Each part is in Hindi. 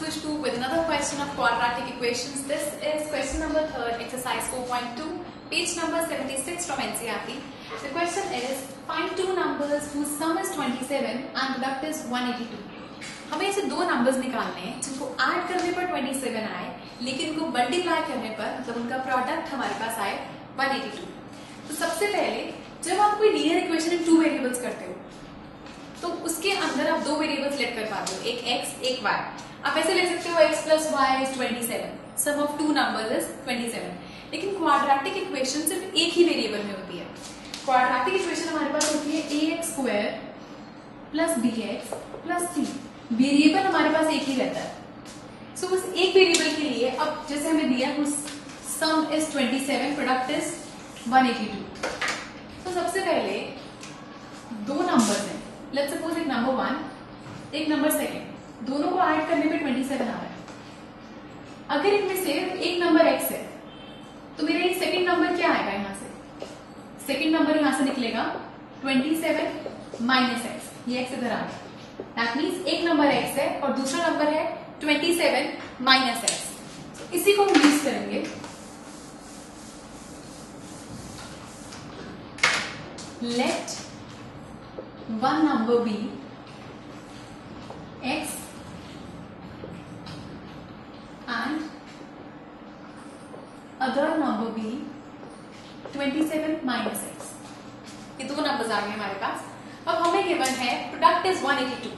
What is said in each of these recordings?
switch to with another question of quadratic equations. This is question number 3, exercise 4.2, page number 76 from NCERT. The question is, find two numbers whose sum is 27 and product is 182. हमें ऐसे दो नंबर्स निकालने हैं जिनको ऐड करने पर 27 आए, लेकिन इनको मल्टीप्लाई करने पर मतलब उनका प्रोडक्ट हमारे पास आए 182. तो सबसे पहले जब आप कोई linear equation in two variables करते हो तो उसके अंदर आप दो वेरिएबल्स लेट कर पाते हो, एक x एक y. आप ऐसे ले सकते हो x plus y is 27, sum of two numbers is 27. लेकिन क्वाड्रेटिक इक्वेशन सिर्फ एक ही वेरिएबल में होती है. क्वाड्रेटिक इक्वेशन हमारे पास होती है ax square plus bx plus c. Variable हमारे पास एक ही रहता है. सो उस एक वेरिएबल के लिए अब जैसे हमें दिया सम इज 27, प्रोडक्ट इज 182. तो सबसे पहले दो नंबर्स हैं. लेट्स सपोज एक नंबर 1 एक नंबर 2, दोनों को ऐड करने पे 27 आ रहा है. अगर इनमें से एक नंबर x है तो मेरा एक सेकंड नंबर क्या आएगा? यहां से सेकंड नंबर यहां से निकलेगा 27 माइनस x. ये x इधर आ गया. दैट मीन्स एक नंबर x है और दूसरा नंबर है 27 माइनस x. इसी को हम यूज करेंगे. Let one number be x and other number be 27 minus x. ये दो नंबर्स आ गए हमारे पास. अब हमें गिवन है product is 182.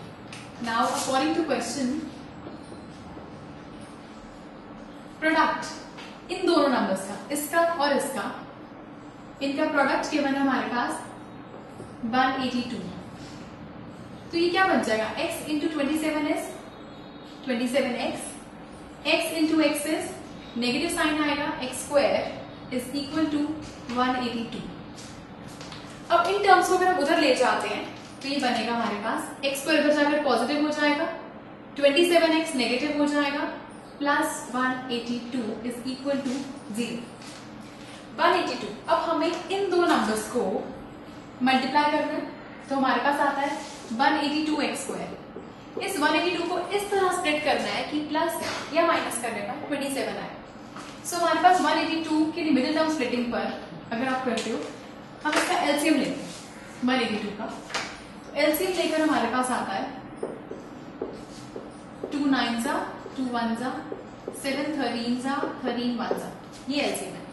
Now according to question product इन दोनों नंबर्स का, इसका और इसका, इनका प्रोडक्ट गिवन है हमारे पास 182. तो ये क्या बन जाएगा? x into 27 is 27x, x into x is negative sign आएगा, x square is equal to 182. अब इन टर्म्स को अगर हम उधर ले जाते हैं तो ये बनेगा हमारे पास x स्क्वायर उधर जाकर पॉजिटिव हो जाएगा, 27x नेगेटिव हो जाएगा, प्लस 182 इज इक्वल टू 0. 182. अब हमें इन दो नंबर्स को मल्टीप्लाई करना है तो हमारे पास आता है 182x स्क्वायर. इस 182 को इस तरह स्प्लिट करना है कि प्लस या माइनस करने पर 27 आए. सो हमारे पास 182 के लिए मिडिल टर्म स्प्लिटिंग पर अगर आप करते हो, हम इसका एलसीएम लेते हैं 182 का. एलसीएम लेकर हमारे पास आता है 2 9 जा 2 1 जा 7 13 जा 13 1 जा. ये एलसीएम है.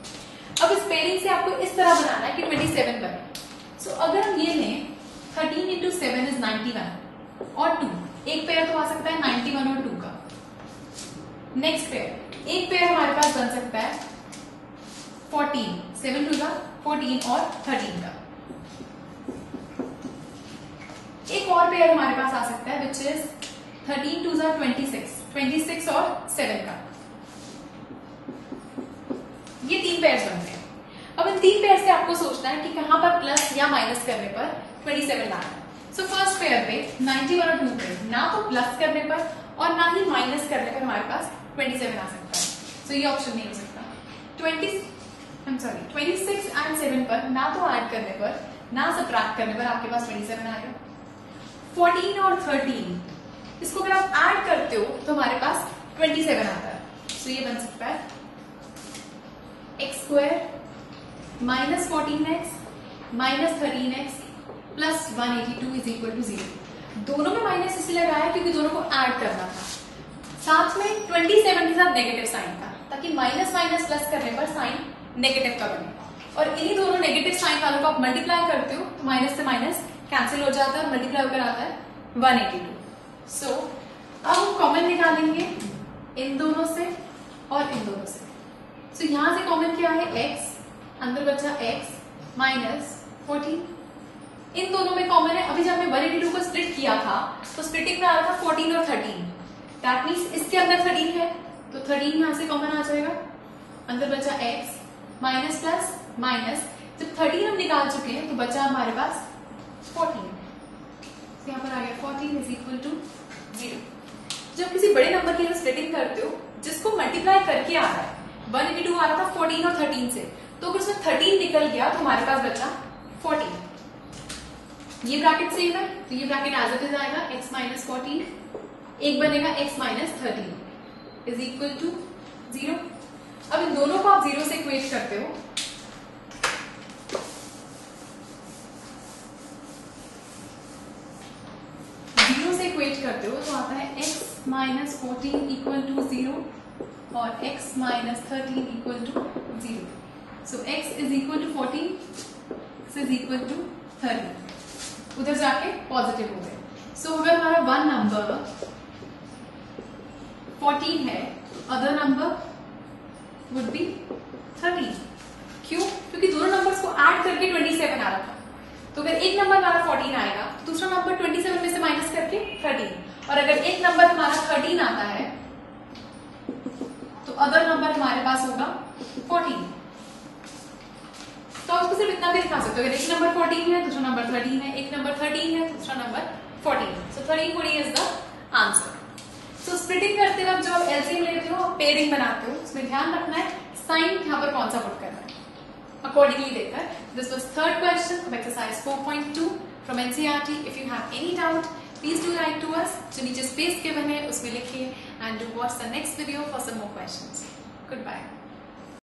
अब इस पेयरिंग से आपको इस तरह बनाना है कि 27 बने. सो अगर हम ये लें 13 इंटू 7 इज 91 और 2, एक पेयर तो आ सकता है 91 और 2 का. नेक्स्ट पेयर, एक पेयर हमारे पास बन सकता है 14, 7 2 का 14 और 13 का. एक और पेयर हमारे पास आ सकता है विच इज 13 2 जा 26 और 7 का. ये तीन पेयर बनते हैं. अब इन तीन पेयर से आपको सोचना है कि कहां पर प्लस या माइनस करने पर 27 लाना है. सो फर्स्ट पेयर पे 91 और 2 पे ना तो प्लस करने पर और ना ही माइनस करने पर हमारे पास 27 आ सकता है. सो ये ऑप्शन नहीं हो सकता. 26 एंड 7 पर ना तो ऐड करने पर ना सबट्रैक्ट करने पर आपके पास 27 आएगा. 14 और 13 इसको अगर आप ऐड करते हो तो हमारे पास 27 आता है. सो ये बन सकता है x square minus 14x minus 13x plus 182 is equal to 0. दोनों में माइनस इसलिए लगाया क्योंकि दोनों को ऐड करना था. साथ में 27 के साथ नेगेटिव साइन था ताकि माइनस माइनस प्लस करने पर साइन नेगेटिव का बने. और इन्हीं दोनों नेगेटिव साइन वालों को आप मल्टीप्लाई करते हो तो माइनस से माइनस कैंसिल हो जाता है और मल्टीप्लाई होकर आता है 182. सो अब हम कॉमन निकालेंगे इन दोनों से और इन दोनों से. सो यहां से कॉमन क्या है? x, अंदर बचा x माइनस 14. इन दोनों में कॉमन है. अभी जब हमने 182 को स्प्लिट किया था तो स्प्लिटिंग में आ रहा था 14 और 13. दैट मीन्स इसके अंदर 13 है तो 13 यहां से कॉमन आ जाएगा. अंदर बचा x माइनस प्लस माइनस. जब 13 हम निकाल चुके हैं तो बचा हमारे पास 14. यहां पर आ गया 14 इज इक्वल टू 0. जब किसी बड़े नंबर की स्प्लिटिंग करते हो जिसको मल्टीप्लाई करके आ रहा है, 182 आ रहा था 14 और 13 से, तो अगर उसमें 13 निकल गया तो हमारे पास बचा 14. ये ब्रैकेट सेम है तो ये ब्रैकेट एज इट इज आएगा x माइनस 14. एक बनेगा x minus 13. Is equal to 0। अब इन दोनों को आप 0 से इक्वेट करते हो, तो आता है x माइनस 14 इक्वल टू 0 और x minus 13 equal to 0। So x is equal to 14, x is equal to 13। उधर जाके पॉजिटिव हो गए। सो अगर हमारा वन नंबर 14 है, अदर नंबर वुड बी 13। क्यों? क्योंकि दोनों नंबर्स को ऐड करके 27 आ रहा था। तो अगर एक नंबर हमारा 14 आएगा, दूसरा नंबर 27 में से माइनस करके 13, और अगर एक नंबर हमारा 13 आता है तो अदर नंबर हमारे पास होगा 14। तो आप उसको सिर्फ इतना भी दिखा सकते हो, अगर एक नंबर 14 है, दूसरा नंबर 13 है, एक नंबर 13 है, दूसरा number 14। So 13 is the answer. So splitting करते वक्त जो आप एलसीएम लेते हो, पेयरिंग बनाते हो, उसमें ध्यान रखना है साइन यहाँ पर कौन सा पुट करना है, अकॉर्डिंगली देखकर। This was third question of exercise 4.2 from NCERT. If you have any doubt, please do write to us. जो नीचे स्पेस given है उसमें लिखिए, and do watch the next video for some more questions. Goodbye.